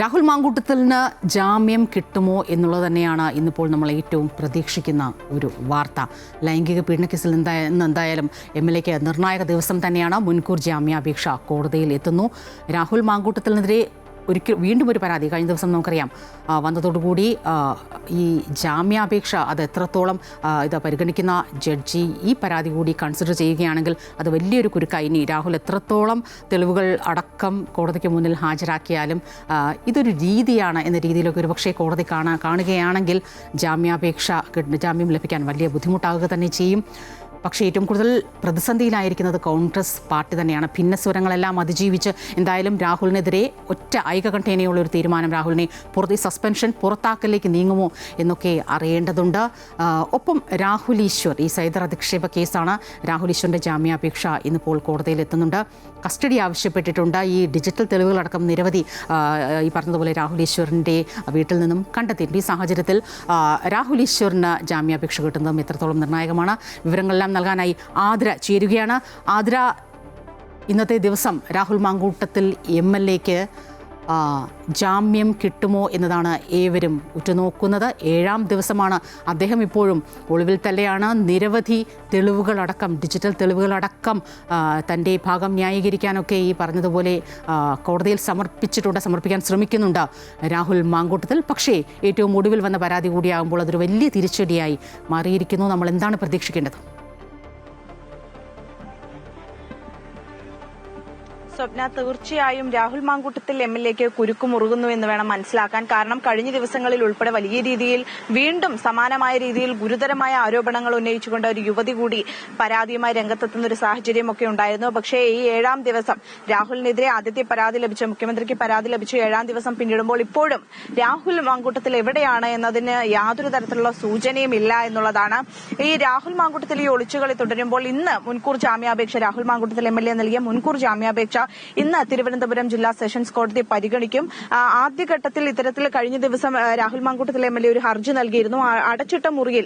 രാഹുൽ മാങ്കൂട്ടത്തിന് ജാമ്യം കിട്ടുമോ എന്നുള്ളത് തന്നെയാണ് ഇന്നിപ്പോൾ നമ്മൾ ഏറ്റവും പ്രതീക്ഷിക്കുന്ന ഒരു വാർത്ത. ലൈംഗിക പീഡന കേസിൽ എന്തായാലും MLAക്ക് നിർണായക ദിവസം തന്നെയാണ്. മുൻകൂർ ജാമ്യാപേക്ഷ കോടതിയിൽ എത്തുന്നു. രാഹുൽ മാങ്കൂട്ടത്തിനെതിരെ വീണ്ടും ഒരു പരാതി കഴിഞ്ഞ ദിവസം നമുക്കറിയാം വന്നതോടുകൂടി ഈ ജാമ്യാപേക്ഷ അത് എത്രത്തോളം ഇത് പരിഗണിക്കുന്ന ജഡ്ജി ഈ പരാതി കൂടി കൺസിഡർ ചെയ്യുകയാണെങ്കിൽ അത് വലിയൊരു കുരുക്കായി. ഇനി രാഹുൽ എത്രത്തോളം തെളിവുകൾ അടക്കം കോടതിക്ക് മുന്നിൽ ഹാജരാക്കിയാലും ഇതൊരു രീതിയാണ് എന്ന രീതിയിലൊക്കെ ഒരുപക്ഷെ കോടതി കാണുകയാണെങ്കിൽ ജാമ്യം ലഭിക്കാൻ വലിയ ബുദ്ധിമുട്ടാവുക തന്നെ ചെയ്യും. പക്ഷേ ഏറ്റവും കൂടുതൽ പ്രതിസന്ധിയിലായിരിക്കുന്നത് കോൺഗ്രസ് പാർട്ടി തന്നെയാണ്. ഭിന്നസ്വരങ്ങളെല്ലാം അതിജീവിച്ച് എന്തായാലും രാഹുലിനെതിരെ ഒറ്റ ഐകകണ്ഠേനയുള്ള ഒരു തീരുമാനം, രാഹുലിനെ സസ്പെൻഷൻ പുറത്താക്കലിലേക്ക് നീങ്ങുമോ എന്നൊക്കെ അറിയേണ്ടതുണ്ട്. ഒപ്പം രാഹുൽ ഈശ്വർ, ഈ സൈബർ അധിക്ഷേപ കേസാണ്. രാഹുൽ ഈശ്വറിൻ്റെ ജാമ്യാപേക്ഷ ഇന്നിപ്പോൾ കോടതിയിൽ എത്തുന്നുണ്ട്. കസ്റ്റഡി ആവശ്യപ്പെട്ടിട്ടുണ്ട്. ഈ ഡിജിറ്റൽ തെളിവുകളടക്കം നിരവധി ഈ പറഞ്ഞതുപോലെ രാഹുൽ ഈശ്വറിൻ്റെ വീട്ടിൽ നിന്നും കണ്ടെത്തിയിട്ടുണ്ട്. ഈ സാഹചര്യത്തിൽ രാഹുൽ ഈശ്വറിന് ജാമ്യാപേക്ഷ കിട്ടുന്നതും എത്രത്തോളം നിർണായകമാണ്. വിവരങ്ങളെല്ലാം നൽകാനായി ആതിര ചേരുകയാണ്. ആതിര, ഇന്നത്തെ ദിവസം രാഹുൽ മാങ്കൂട്ടത്തിൽ MLAക്ക് ജാമ്യം കിട്ടുമോ എന്നതാണ് ഏവരും ഉറ്റുനോക്കുന്നത്. 7ാം ദിവസമാണ്. അദ്ദേഹം ഇപ്പോഴും ഒളിവിൽ തന്നെയാണ്. നിരവധി തെളിവുകളടക്കം, ഡിജിറ്റൽ തെളിവുകളടക്കം തൻ്റെ ഭാഗം ന്യായീകരിക്കാനൊക്കെ ഈ പറഞ്ഞതുപോലെ കോടതിയിൽ സമർപ്പിക്കാൻ ശ്രമിക്കുന്നുണ്ട് രാഹുൽ മാങ്കൂട്ടത്തിൽ. പക്ഷേ ഏറ്റവും ഒടുവിൽ വന്ന പരാതി കൂടിയാകുമ്പോൾ അതൊരു വലിയ തിരിച്ചടിയായി മാറിയിരിക്കുന്നു. നമ്മൾ എന്താണ് പ്രതീക്ഷിക്കേണ്ടത്? സ്വപ്ന, തീർച്ചയായും രാഹുൽ മാങ്കൂട്ടത്തിൽ MLAക്ക് കുരുക്കുമുറുകുന്നു എന്ന് വേണം മനസ്സിലാക്കാൻ. കാരണം കഴിഞ്ഞ ദിവസങ്ങളിൽ ഉൾപ്പെടെ വലിയ രീതിയിൽ വീണ്ടും സമാനമായ രീതിയിൽ ഗുരുതരമായ ആരോപണങ്ങൾ ഉന്നയിച്ചുകൊണ്ട് ഒരു യുവതി കൂടി പരാതിയുമായി രംഗത്തെത്തുന്ന ഒരു സാഹചര്യമൊക്കെ ഉണ്ടായിരുന്നു. പക്ഷേ ഈ 7ാം ദിവസം രാഹുലിനെതിരെ ആദ്യത്തെ പരാതി ലഭിച്ച, മുഖ്യമന്ത്രിക്ക് പരാതി ലഭിച്ചു 7ാം ദിവസം പിന്നിടുമ്പോൾ ഇപ്പോഴും രാഹുൽ മാങ്കൂട്ടത്തിൽ എവിടെയാണ് എന്നതിന് യാതൊരു തരത്തിലുള്ള സൂചനയും ഇല്ല എന്നുള്ളതാണ്. ഈ രാഹുൽ മാങ്കൂട്ടത്തിൽ ഈ ഒളിച്ചുകളി തുടരുമ്പോൾ ഇന്ന് മുൻകൂർ ജാമ്യാപേക്ഷ, രാഹുൽ മാങ്കൂട്ടത്തിൽ MLA നൽകിയ മുൻകൂർ ജാമ്യാപേക്ഷ ഇന്ന് തിരുവനന്തപുരം ജില്ലാ സെഷൻസ് കോടതി പരിഗണിക്കും. ആദ്യഘട്ടത്തിൽ ഇത്തരത്തിൽ കഴിഞ്ഞ ദിവസം രാഹുൽ മാങ്കൂട്ടത്തിൽ MLA ഒരു ഹർജി നൽകിയിരുന്നു. അടച്ചിട്ട മുറിയിൽ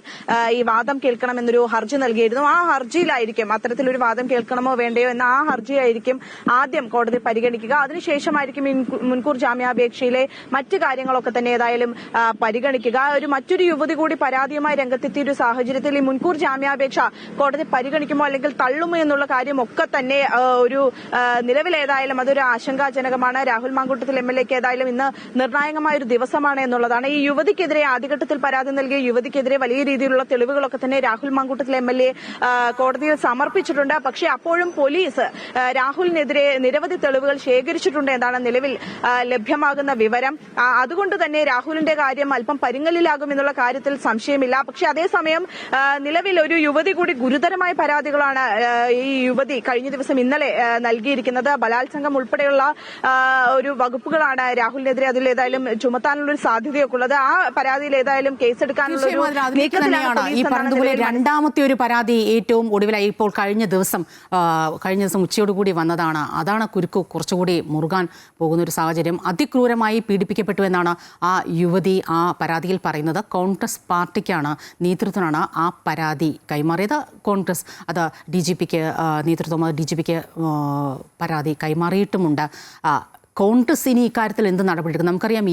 ഈ വാദം കേൾക്കണമെന്നൊരു ഹർജി നൽകിയിരുന്നു. ആ ഹർജിയിലായിരിക്കും അത്തരത്തിലൊരു വാദം കേൾക്കണമോ വേണ്ടയോ എന്ന ആ ഹർജിയായിരിക്കും ആദ്യം കോടതി പരിഗണിക്കുക. അതിനുശേഷമായിരിക്കും മുൻകൂർ ജാമ്യാപേക്ഷയിലെ മറ്റു കാര്യങ്ങളൊക്കെ തന്നെ ഏതായാലും പരിഗണിക്കുക. മറ്റൊരു യുവതി കൂടി പരാതിയുമായി രംഗത്തെത്തിയ ഒരു സാഹചര്യത്തിൽ ഈ മുൻകൂർ ജാമ്യാപേക്ഷ കോടതി പരിഗണിക്കുമോ അല്ലെങ്കിൽ തള്ളുമോ എന്നുള്ള കാര്യമൊക്കെ തന്നെ ഒരു നിലവിൽ ഏതായാലും അതൊരു ആശങ്കാജനകമാണ്. രാഹുൽ മാങ്കൂട്ടത്തിൽ MLAക്ക് ഏതായാലും ഇന്ന് നിർണായകമായ ഒരു ദിവസമാണ് എന്നുള്ളതാണ്. ഈ യുവതിക്കെതിരെ ആദ്യഘട്ടത്തിൽ പരാതി നൽകിയ യുവതിക്കെതിരെ വലിയ രീതിയിലുള്ള തെളിവുകളൊക്കെ തന്നെ രാഹുൽ മാങ്കൂട്ടത്തിൽ MLA കോടതിയിൽ സമർപ്പിച്ചിട്ടുണ്ട്. പക്ഷേ അപ്പോഴും പോലീസ് രാഹുലിനെതിരെ നിരവധി തെളിവുകൾ ശേഖരിച്ചിട്ടുണ്ട് എന്നാണ് നിലവിൽ ലഭ്യമാകുന്ന വിവരം. അതുകൊണ്ട് തന്നെ രാഹുലിന്റെ കാര്യം അല്പം പരിങ്ങലിലാകും എന്നുള്ള കാര്യത്തിൽ സംശയമില്ല. പക്ഷേ അതേസമയം നിലവിൽ ഒരു യുവതി കൂടി ഗുരുതരമായ പരാതികളാണ് ഈ യുവതി കഴിഞ്ഞ ദിവസം ഇന്നലെ നൽകിയിരിക്കുന്നത്. ബലാത്സംഗം ഉൾപ്പെടെയുള്ള ഒരു വകുപ്പുകളാണ് രാഹുലിനെതിരെ അതിൽ ഏതായാലും ചുമത്താനുള്ള ഒരു സാധ്യതയൊക്കെ ഉള്ളത്. ആ പരാതിയിൽ ഏതായാലും കേസെടുക്കാനുള്ള ഈ പറഞ്ഞതുപോലെ രണ്ടാമത്തെ ഒരു പരാതി ഏറ്റവും ഒടുവിലായി ഇപ്പോൾ കഴിഞ്ഞ ദിവസം ഉച്ചയോടുകൂടി വന്നതാണ്. അതാണ് കുരുക്ക് കുറച്ചുകൂടി മുറുകാൻ പോകുന്ന ഒരു സാഹചര്യം. അതിക്രൂരമായി പീഡിപ്പിക്കപ്പെട്ടു എന്നാണ് ആ യുവതി ആ പരാതിയിൽ പറയുന്നത്. കോൺഗ്രസ് പാർട്ടിക്കാണ്, നേതൃത്വമാണ് ആ പരാതി കൈമാറിയത്. കോൺഗ്രസ് അത് DGPക്ക് നേതൃത്വം DGPക്ക് പരാതി കൈമാറിയിട്ടുമുണ്ട്. കോൺഗ്രസ് ഇനി ഇക്കാര്യത്തിൽ എന്ത് നടപടിയെടുക്കും? നമുക്കറിയാം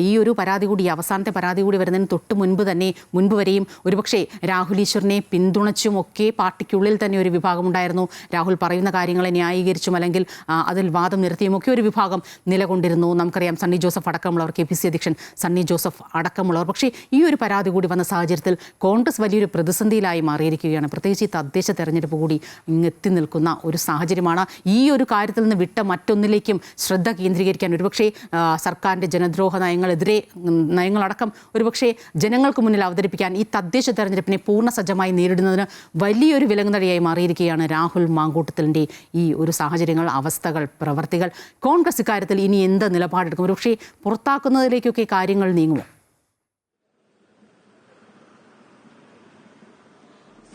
ഈ ഒരു പരാതി കൂടി, അവസാനത്തെ പരാതി കൂടി വരുന്നതിന് തൊട്ട് മുൻപ് വരെയും ഒരുപക്ഷെ രാഹുൽ ഈശ്വറിനെ പിന്തുണച്ചുമൊക്കെ പാർട്ടിക്കുള്ളിൽ തന്നെ ഒരു വിഭാഗമുണ്ടായിരുന്നു. രാഹുൽ പറയുന്ന കാര്യങ്ങളെ ന്യായീകരിച്ചും അല്ലെങ്കിൽ അതിൽ വാദം നിർത്തിയുമൊക്കെ ഒരു വിഭാഗം നിലകൊണ്ടിരുന്നു. നമുക്കറിയാം സണ്ണി ജോസഫ് അടക്കമുള്ളവർ, KPC അധ്യക്ഷൻ സണ്ണി ജോസഫ് അടക്കമുള്ളവർ. പക്ഷേ ഈ ഒരു പരാതി കൂടി വന്ന സാഹചര്യത്തിൽ കോൺഗ്രസ് വലിയൊരു പ്രതിസന്ധിയിലായി മാറിയിരിക്കുകയാണ്. പ്രത്യേകിച്ച് ഈ തദ്ദേശ തെരഞ്ഞെടുപ്പ് കൂടി ഇങ്ങെത്തി നിൽക്കുന്ന ഒരു സാഹചര്യമാണ്. ഈ ഒരു കാര്യത്തിൽ നിന്ന് വിട്ട മറ്റൊന്നിലേക്കും ശ്രദ്ധ കേന്ദ്രീകരിക്കാൻ ഒരുപക്ഷെ സർക്കാരിൻ്റെ ജനദ്രോഹ നയങ്ങളടക്കം ഒരുപക്ഷെ ജനങ്ങൾക്ക് മുന്നിൽ അവതരിപ്പിക്കാൻ ഈ തദ്ദേശ തെരഞ്ഞെടുപ്പിനെ പൂർണ്ണസജ്ജമായി നേരിടുന്നതിന് വലിയൊരു വിലങ്ങുതടിയായി മാറിയിരിക്കുകയാണ് രാഹുൽ മാങ്കൂട്ടത്തിലിൻ്റെ ഈ ഒരു സാഹചര്യങ്ങൾ, അവസ്ഥകൾ, പ്രവർത്തികൾ. കോൺഗ്രസ് ഇക്കാര്യത്തിൽ ഇനി എന്ത് നിലപാടെടുക്കും? ഒരുപക്ഷെ പുറത്താക്കുന്നതിലേക്കൊക്കെ കാര്യങ്ങൾ നീങ്ങുമോ?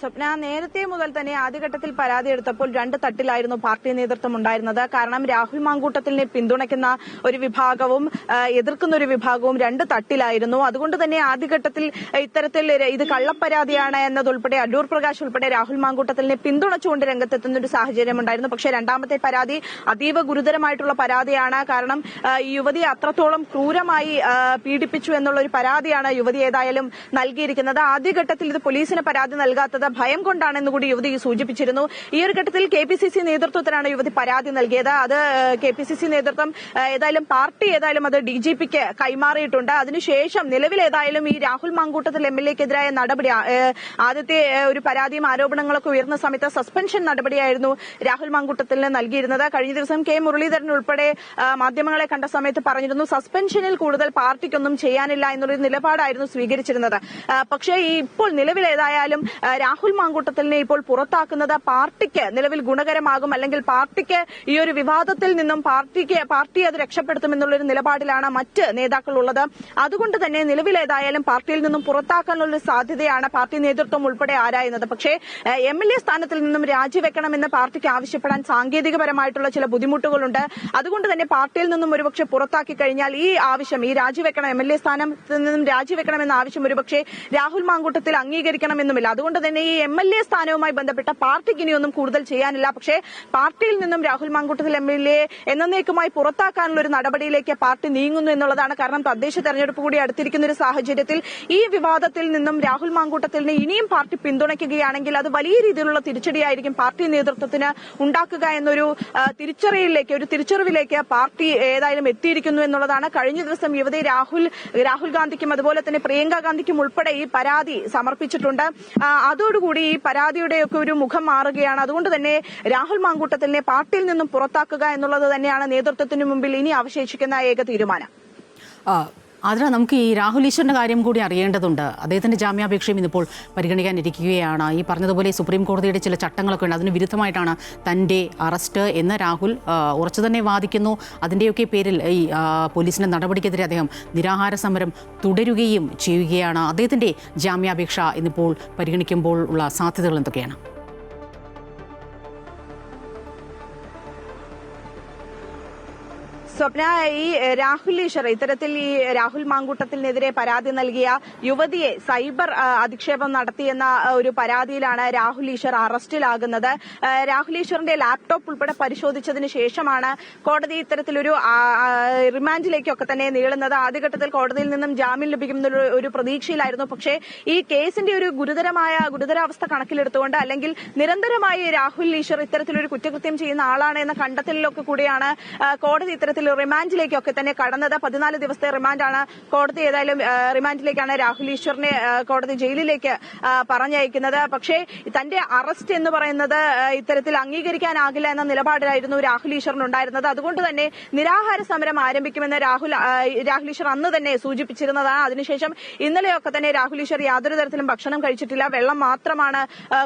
സ്വപ്ന, നേരത്തെ മുതൽ തന്നെ ആദ്യഘട്ടത്തിൽ പരാതി എടുത്തപ്പോൾ രണ്ട് തട്ടിലായിരുന്നു പാർട്ടി നേതൃത്വം ഉണ്ടായിരുന്നത്. കാരണം രാഹുൽ മാങ്കൂട്ടത്തിലിനെ പിന്തുണയ്ക്കുന്ന ഒരു വിഭാഗവും എതിർക്കുന്ന ഒരു വിഭാഗവും രണ്ട് തട്ടിലായിരുന്നു. അതുകൊണ്ട് തന്നെ ആദ്യഘട്ടത്തിൽ ഇത്തരത്തിൽ ഇത് കള്ളപ്പരാതിയാണ് എന്നതുൾപ്പെടെ അടൂർ പ്രകാശ് ഉൾപ്പെടെ രാഹുൽ മാങ്കൂട്ടത്തിലിനെ പിന്തുണച്ചുകൊണ്ട് രംഗത്തെത്തുന്ന ഒരു സാഹചര്യം ഉണ്ടായിരുന്നു. പക്ഷേ രണ്ടാമത്തെ പരാതി അതീവ ഗുരുതരമായിട്ടുള്ള പരാതിയാണ്. കാരണം ഈ യുവതിയെ അത്രത്തോളം ക്രൂരമായി പീഡിപ്പിച്ചു എന്നുള്ള ഒരു പരാതിയാണ് യുവതി ഏതായാലും നൽകിയിരിക്കുന്നത്. ആദ്യഘട്ടത്തിൽ ഇത് പോലീസിന് പരാതി നൽകാത്തത് ഭയം കൊണ്ടാണെന്ന് കൂടി യുവതി സൂചിപ്പിച്ചിരുന്നു. ഈ ഒരു ഘട്ടത്തിൽ KPCC നേതൃത്വത്തിനാണ് യുവതി പരാതി നൽകിയത്. അത് KPCC നേതൃത്വം ഏതായാലും പാർട്ടി ഏതായാലും അത് DGPക്ക് കൈമാറിയിട്ടുണ്ട്. അതിനുശേഷം നിലവിൽ ഏതായാലും ഈ രാഹുൽ മാങ്കൂട്ടത്തിൽ MLAക്കെതിരായ നടപടി ആദ്യത്തെ ഒരു പരാതിയും ആരോപണങ്ങളൊക്കെ ഉയർന്ന സമയത്ത് സസ്പെൻഷൻ നടപടിയായിരുന്നു രാഹുൽ മാങ്കൂട്ടത്തിന് നൽകിയിരുന്നത്. കഴിഞ്ഞ ദിവസം K മുരളീധരൻ ഉൾപ്പെടെ മാധ്യമങ്ങളെ കണ്ട സമയത്ത് പറഞ്ഞിരുന്നു സസ്പെൻഷനിൽ കൂടുതൽ പാർട്ടിക്കൊന്നും ചെയ്യാനില്ല എന്നൊരു നിലപാടായിരുന്നു സ്വീകരിച്ചിരുന്നത്. പക്ഷേ ഇപ്പോൾ നിലവിൽ ഏതായാലും രാഹുൽ മാങ്കൂട്ടത്തിലിനെ ഇപ്പോൾ പുറത്താക്കുന്നത് പാർട്ടിക്ക് നിലവിൽ ഗുണകരമാകും, അല്ലെങ്കിൽ പാർട്ടിക്ക് ഈ ഒരു വിവാദത്തിൽ നിന്നും പാർട്ടി അത് രക്ഷപ്പെടുത്തുമെന്നുള്ളൊരു നിലപാടിലാണ് മറ്റ് നേതാക്കൾ ഉള്ളത്. അതുകൊണ്ട് തന്നെ നിലവിൽ ഏതായാലും പാർട്ടിയിൽ നിന്നും പുറത്താക്കാനുള്ള സാധ്യതയാണ് പാർട്ടി നേതൃത്വം ഉൾപ്പെടെ ആരായുന്നത്. പക്ഷേ MLA സ്ഥാനത്തിൽ നിന്നും രാജിവെക്കണമെന്ന് പാർട്ടിക്ക് ആവശ്യപ്പെടാൻ സാങ്കേതികപരമായിട്ടുള്ള ചില ബുദ്ധിമുട്ടുകളുണ്ട്. അതുകൊണ്ട് തന്നെ പാർട്ടിയിൽ നിന്നും ഒരുപക്ഷെ പുറത്താക്കി കഴിഞ്ഞാൽ ഈ ആവശ്യം, ഈ രാജിവെക്കണം, MLA സ്ഥാനത്ത് നിന്നും രാജിവെക്കണമെന്ന ആവശ്യം ഒരുപക്ഷെ രാഹുൽ മാങ്കൂട്ടത്തിൽ അംഗീകരിക്കണമെന്നുമില്ല. അതുകൊണ്ട് തന്നെ ഈ MLA സ്ഥാനവുമായി ബന്ധപ്പെട്ട പാർട്ടിക്ക് ഇനിയൊന്നും കൂടുതൽ ചെയ്യാനില്ല. പക്ഷേ പാർട്ടിയിൽ നിന്നും രാഹുൽ മാങ്കൂട്ടത്തിൽ MLA എന്നേക്കുമായി പുറത്താക്കാനുള്ള ഒരു നടപടിയിലേക്ക് പാർട്ടി നീങ്ങുന്നു എന്നുള്ളതാണ്. കാരണം തദ്ദേശ തെരഞ്ഞെടുപ്പ് കൂടി അടുത്തിരിക്കുന്ന ഒരു സാഹചര്യത്തിൽ ഈ വിവാദത്തിൽ നിന്നും രാഹുൽ മാങ്കൂട്ടത്തിലിനെ ഇനിയും പാർട്ടി പിന്തുണയ്ക്കുകയാണെങ്കിൽ അത് വലിയ രീതിയിലുള്ള തിരിച്ചടിയായിരിക്കും പാർട്ടി നേതൃത്വത്തിന് ഉണ്ടാക്കുക എന്നൊരു തിരിച്ചറിവിലേക്ക് പാർട്ടി ഏതായാലും എത്തിയിരിക്കുന്നു എന്നുള്ളതാണ്. കഴിഞ്ഞ ദിവസം യുവതി രാഹുൽ ഗാന്ധിക്കും അതുപോലെ തന്നെ പ്രിയങ്ക ഗാന്ധിക്കും ഉൾപ്പെടെ ഈ പരാതി സമർപ്പിച്ചിട്ടുണ്ട്. അതോടുകൂടി ഈ പരാതിയുടെയൊക്കെ ഒരു മുഖം മാറുകയാണ്. അതുകൊണ്ട് തന്നെ രാഹുൽ മാങ്കൂട്ടത്തിലിനെ പാർട്ടിയിൽ നിന്നും പുറത്താക്കുക എന്നുള്ളത് തന്നെയാണ് നേതൃത്വത്തിന് മുമ്പിൽ ഇനി അവശേഷിക്കുന്ന ഏക തീരുമാനം. അതിന് നമുക്ക് ഈ രാഹുൽ ഈശ്വറിൻ്റെ കാര്യം കൂടി അറിയേണ്ടതുണ്ട്. അദ്ദേഹത്തിൻ്റെ ജാമ്യാപേക്ഷയും ഇന്നിപ്പോൾ പരിഗണിക്കാനിരിക്കുകയാണ്. ഈ പറഞ്ഞതുപോലെ സുപ്രീം കോടതിയുടെ ചില ചട്ടങ്ങളൊക്കെ ഉണ്ട്, അതിന് വിരുദ്ധമായിട്ടാണ് തൻ്റെ അറസ്റ്റ് എന്ന് രാഹുൽ ഉറച്ചു തന്നെ വാദിക്കുന്നു. അതിൻ്റെയൊക്കെ പേരിൽ ഈ പോലീസിൻ്റെ നടപടിക്കെതിരെ അദ്ദേഹം നിരാഹാര സമരം തുടരുകയും ചെയ്യുകയാണ്. അദ്ദേഹത്തിൻ്റെ ജാമ്യാപേക്ഷ ഇന്നിപ്പോൾ പരിഗണിക്കുമ്പോൾ ഉള്ള സാധ്യതകൾ എന്തൊക്കെയാണ്? സ്വപ്ന, ഈ രാഹുൽ ഈശ്വർ ഇത്തരത്തിൽ ഈ രാഹുൽ മാങ്കൂട്ടത്തിനെതിരെ പരാതി നൽകിയ യുവതിയെ സൈബർ അധിക്ഷേപം നടത്തിയെന്ന ഒരു പരാതിയിലാണ് രാഹുൽ ഈശ്വർ അറസ്റ്റിലാകുന്നത്. രാഹുൽ ഈശ്വറിന്റെ ലാപ്ടോപ്പ് ഉൾപ്പെടെ പരിശോധിച്ചതിന് ശേഷമാണ് കോടതി ഇത്തരത്തിലൊരു റിമാൻഡിലേക്കൊക്കെ തന്നെ നീളുന്നത്. ആദ്യഘട്ടത്തിൽ കോടതിയിൽ നിന്നും ജാമ്യം ലഭിക്കുന്ന ഒരു പ്രതീക്ഷയിലായിരുന്നു. പക്ഷേ ഈ കേസിന്റെ ഒരു ഗുരുതരാവസ്ഥ കണക്കിലെടുത്തുകൊണ്ട്, അല്ലെങ്കിൽ നിരന്തരമായി രാഹുൽ ഈശ്വർ ഇത്തരത്തിലൊരു കുറ്റകൃത്യം ചെയ്യുന്ന ആളാണ് എന്ന കണ്ടെത്തലിലൊക്കെ കൂടിയാണ് കോടതി ഇത്തരത്തിൽ റിമാൻഡിലേക്കൊക്കെ തന്നെ കടന്നത്. 14 ദിവസത്തെ റിമാൻഡാണ് കോടതി ഏതായാലും റിമാൻഡിലേക്കാണ് രാഹുൽ ഈശ്വറിനെ കോടതി ജയിലിലേക്ക് പറഞ്ഞയക്കുന്നത്. പക്ഷേ തന്റെ അറസ്റ്റ് എന്ന് പറയുന്നത് ഇത്തരത്തിൽ അംഗീകരിക്കാനാകില്ല എന്ന നിലപാടിലായിരുന്നു രാഹുൽ ഈശ്വറിനുണ്ടായിരുന്നത്. അതുകൊണ്ട് തന്നെ നിരാഹാര സമരം ആരംഭിക്കുമെന്ന് രാഹുൽ ഈശ്വർ അന്ന് തന്നെ സൂചിപ്പിച്ചിരുന്നതാണ്. അതിനുശേഷം ഇന്നലെയൊക്കെ തന്നെ രാഹുൽ ഈശ്വർ യാതൊരു തരത്തിലും ഭക്ഷണം കഴിച്ചിട്ടില്ല, വെള്ളം മാത്രമാണ്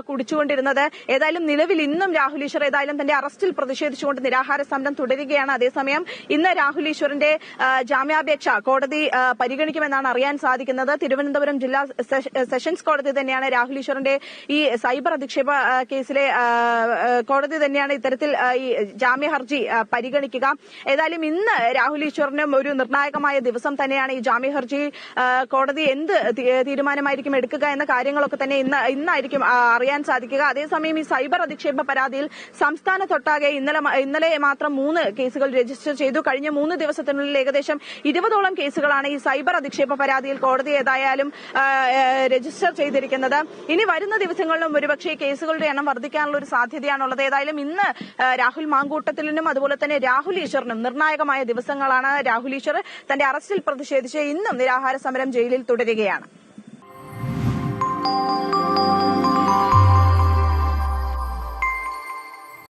കുടിച്ചുകൊണ്ടിരുന്നത്. ഏതായാലും നിലവിൽ ഇന്നും രാഹുൽ ഈശ്വർ ഏതായാലും തന്റെ അറസ്റ്റിൽ പ്രതിഷേധിച്ചുകൊണ്ട് നിരാഹാര സമരം തുടരുകയാണ്. അതേസമയം ഇന്ന് രാഹുൽ ഈശ്വറിന്റെ ജാമ്യാപേക്ഷ കോടതി പരിഗണിക്കുമെന്നാണ് അറിയാൻ സാധിക്കുന്നത്. തിരുവനന്തപുരം ജില്ലാ സെഷൻസ് കോടതി തന്നെയാണ് രാഹുൽ ഈശ്വറിന്റെ ഈ സൈബർ അധിക്ഷേപ കേസിലെ കോടതി തന്നെയാണ് ഇത്തരത്തിൽ ഈ ജാമ്യ ഹർജി പരിഗണിക്കുക. ഏതായാലും ഇന്ന് രാഹുൽ ഈശ്വറിനും ഒരു നിർണായകമായ ദിവസം തന്നെയാണ്. ഈ ജാമ്യ ഹർജി കോടതി എന്ത് തീരുമാനമായിരിക്കും എടുക്കുക എന്ന കാര്യങ്ങളൊക്കെ തന്നെ ഇന്നായിരിക്കും അറിയാൻ സാധിക്കുക. അതേസമയം ഈ സൈബർ അധിക്ഷേപ പരാതിയിൽ സംസ്ഥാനത്തൊട്ടാകെ ഇന്നലെ മാത്രം 3 കേസുകൾ രജിസ്റ്റർ ചെയ്തു. കഴിഞ്ഞ 3 ദിവസത്തിനുള്ളിൽ ഏകദേശം 20ഓളം കേസുകളാണ് ഈ സൈബർ അധിക്ഷേപ പരാതിയിൽ കോടതി ഏതായാലും രജിസ്റ്റർ ചെയ്തിരിക്കുന്നത്. ഇനി വരുന്ന ദിവസങ്ങളിലും ഒരുപക്ഷെ കേസുകളുടെ എണ്ണം വർദ്ധിക്കാനുള്ള ഒരു സാധ്യതയാണുള്ളത്. ഏതായാലും ഇന്ന് രാഹുൽ മാങ്കൂട്ടത്തിലിനും അതുപോലെ തന്നെ രാഹുൽ ഈശ്വറിനും നിർണായകമായ ദിവസങ്ങളാണ്. രാഹുൽ ഈശ്വർ തന്റെ അറസ്റ്റിൽ പ്രതിഷേധിച്ച് ഇന്നും നിരാഹാര സമരം ജയിലിൽ തുടരുകയാണ്.